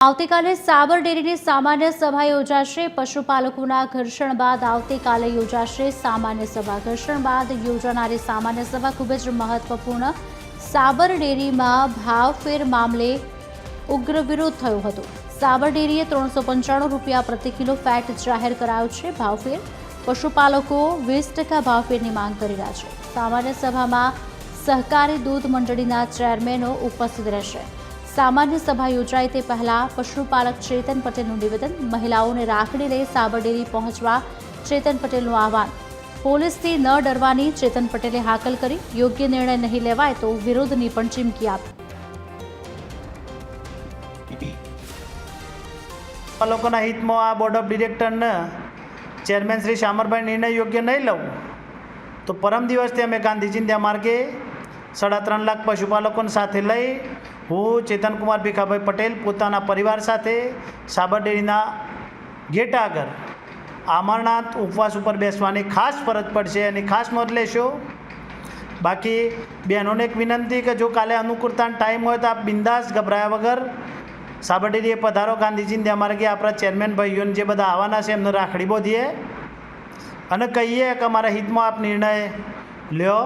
આવતીકાલે સાબર ડેરીની સામાન્ય સભા યોજાશે। પશુપાલકોના ઘર્ષણ બાદ આવતીકાલે યોજાશે સામાન્ય સભા। ઘર્ષણ બાદ યોજાનારી સામાન્ય સભા ખૂબ જ મહત્વપૂર્ણ। સાબર ડેરીમાં ભાવફેર મામલે ઉગ્ર વિરોધ થયો હતો। સાબર ડેરીએ 395 રૂપિયા પ્રતિ કિલો ફેટ જાહેર કરાયો છે। ભાવફેર પશુપાલકો 20% ભાવફેરની માંગ કરી રહ્યા છે। સામાન્ય સભામાં સહકારી દૂધ મંડળીના ચેરમેનો ઉપસ્થિત રહેશે। સામાન્ય સભા યોજાય તે પહેલા પશુપાલક ચેતન પટેલનું નિવેદન, મહિલાઓને રાખડી લઈ સાબર ડેરી પહોંચવા ચેતન પટેલનું આહવાન, પોલીસથી ન ડરવાની ચેતન પટેલે હાકલ કરી, યોગ્ય નિર્ણય નહીં લેવાય તો વિરોધની પણ ચીમકી આપી। લોકોના હિતમાં આ બોર્ડ ઓફ ડિરેક્ટરને ચેરમેન શ્રી શામરભાઈ નિર્ણય યોગ્ય નહીં લઉં તો પરમ દિવસથી અમે ગાંધીજીના માર્ગે 3.5 લાખ પશુપાલકોને સાથે લઈ હું ચેતનકુમાર ભીખાભાઈ પટેલ પોતાના પરિવાર સાથે સાબર ડેરીના ગેટ આગળ અમરનાથ ઉપવાસ ઉપર બેસવાની ખાસ ફરજ પડશે એની ખાસ નોંધ લેશો। બાકી બહેનોને એક વિનંતી કે જો કાલે અનુકૂળતાનો ટાઈમ હોય તો આપ બિંદાસ ગભરાયા વગર સાબર ડેરીએ પધારો। ગાંધીજીના માર્ગે આપણા ચેરમેન ભાઈઓને જે બધા આવવાના છે એમને રાખડી બોધીએ અને કહીએ કે અમારા હિતમાં આપ નિર્ણય લ્યો।